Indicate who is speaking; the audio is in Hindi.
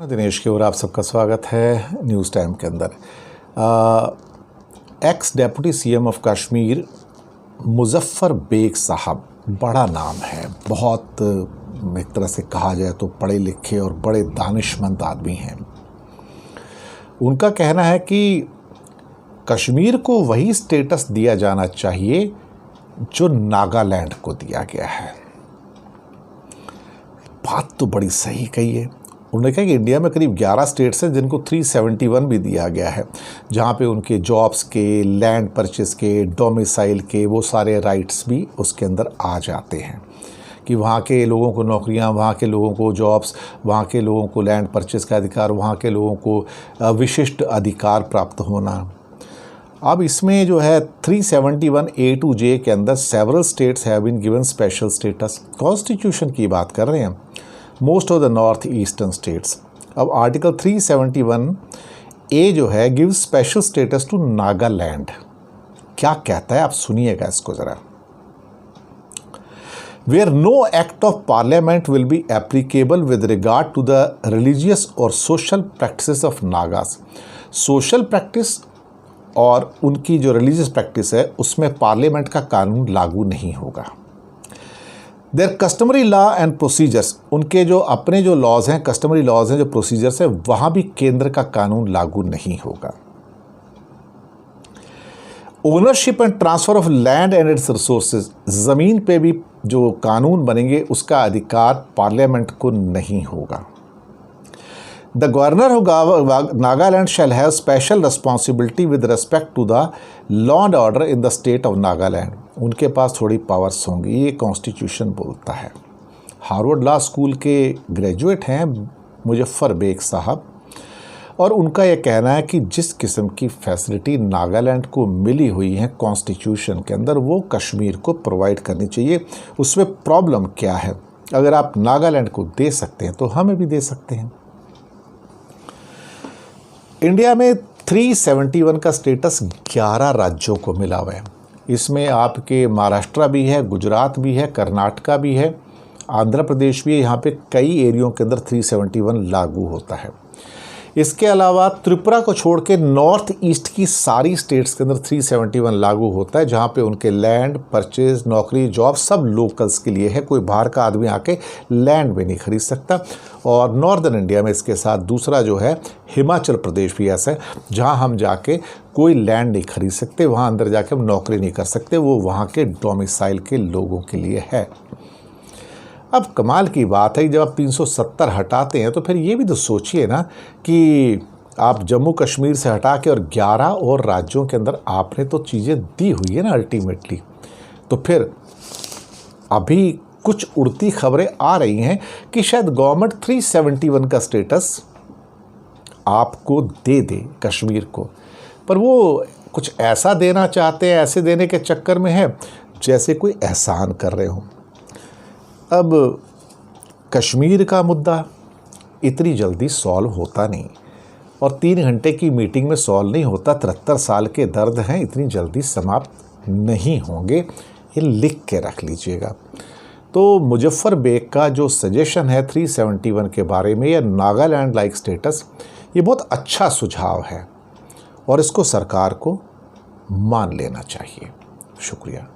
Speaker 1: दिनेश की ओर आप सबका स्वागत है न्यूज़ टाइम के अंदर। Ex deputy CM of Kashmir Muzaffar Baig साहब, बड़ा नाम है, बहुत एक तरह से कहा जाए तो पढ़े लिखे और बड़े दानिशमंद आदमी हैं। उनका कहना है कि कश्मीर को वही स्टेटस दिया जाना चाहिए जो नागालैंड को दिया गया है। बात तो बड़ी सही कही है। उन्होंने कहा कि इंडिया में करीब 11 स्टेट्स हैं जिनको 371 भी दिया गया है, जहाँ पे उनके जॉब्स के, लैंड परचेस के, डोमिसाइल के वो सारे राइट्स भी उसके अंदर आ जाते हैं कि वहाँ के लोगों को नौकरियाँ, वहाँ के लोगों को जॉब्स, वहाँ के लोगों को लैंड परचेस का अधिकार, वहाँ के लोगों को विशिष्ट अधिकार प्राप्त होना। अब इसमें जो है 371A to J के अंदर several states have been given special status. Constitution की बात कर रहे हैं, most of the north eastern states. अब आर्टिकल 371A जो है give special status to Nagaland. क्या कहता है आप सुनिएगा इसको ज़रा। Where no act of parliament will be applicable with regard to the religious और social practices of Nagas. Social practice और उनकी जो रिलीजियस प्रैक्टिस है उसमें पार्लियामेंट का कानून लागू नहीं होगा। There customary law and procedures, उनके जो अपने जो लॉज हैं, कस्टमरी लॉज हैं, जो प्रोसीजर्स हैं, वहाँ भी केंद्र का कानून लागू नहीं होगा। Ownership and transfer of land and it's resources, ज़मीन पे भी जो कानून बनेंगे उसका अधिकार पार्लियामेंट को नहीं होगा। The governor of Nagaland shall have special responsibility with respect to the law and order in the state of Nagaland. उनके पास थोड़ी पावर्स होंगी, ये कॉन्स्टिट्यूशन बोलता है। हार्वर्ड लॉ स्कूल के ग्रेजुएट हैं मुजफ्फर बेग साहब, और उनका यह कहना है कि जिस किस्म की फैसिलिटी नागालैंड को मिली हुई है कॉन्स्टिट्यूशन के अंदर, वो कश्मीर को प्रोवाइड करनी चाहिए। उसमें प्रॉब्लम क्या है? अगर आप नागालैंड को दे सकते हैं तो हमें भी दे सकते हैं। इंडिया में 371 का स्टेटस 11 राज्यों को मिला हुआ है। इसमें आपके महाराष्ट्र भी है, गुजरात भी है, कर्नाटका भी है, आंध्र प्रदेश भी है। यहाँ पे कई एरियो के अंदर 371 लागू होता है। इसके अलावा त्रिपुरा को छोड़ के नॉर्थ ईस्ट की सारी स्टेट्स के अंदर 371 लागू होता है, जहाँ पे उनके लैंड परचेज, नौकरी, जॉब सब लोकल्स के लिए है। कोई बाहर का आदमी आके लैंड भी नहीं खरीद सकता। और नॉर्दर्न इंडिया में इसके साथ दूसरा जो है हिमाचल प्रदेश भी ऐसा है, जहाँ हम जाके कोई लैंड नहीं खरीद सकते, वहाँ अंदर जाके हम नौकरी नहीं कर सकते, वो वहाँ के डोमिसाइल के लोगों के लिए है। अब कमाल की बात है, जब आप 370 हटाते हैं तो फिर ये भी तो सोचिए ना कि आप जम्मू कश्मीर से हटा के और 11 और राज्यों के अंदर आपने तो चीज़ें दी हुई है ना अल्टीमेटली। तो फिर अभी कुछ उड़ती खबरें आ रही हैं कि शायद गवर्नमेंट 371 का स्टेटस आपको दे दे कश्मीर को, पर वो कुछ ऐसा देना चाहते हैं, ऐसे देने के चक्कर में है जैसे कोई एहसान कर रहे हों। अब कश्मीर का मुद्दा इतनी जल्दी सॉल्व होता नहीं, और 3 घंटे की मीटिंग में सॉल्व नहीं होता। 73 साल के दर्द हैं, इतनी जल्दी समाप्त नहीं होंगे, ये लिख के रख लीजिएगा। तो मुजफ्फर बेग का जो सजेशन है 371 के बारे में, या नागालैंड लाइक स्टेटस, ये बहुत अच्छा सुझाव है और इसको सरकार को मान लेना चाहिए। शुक्रिया।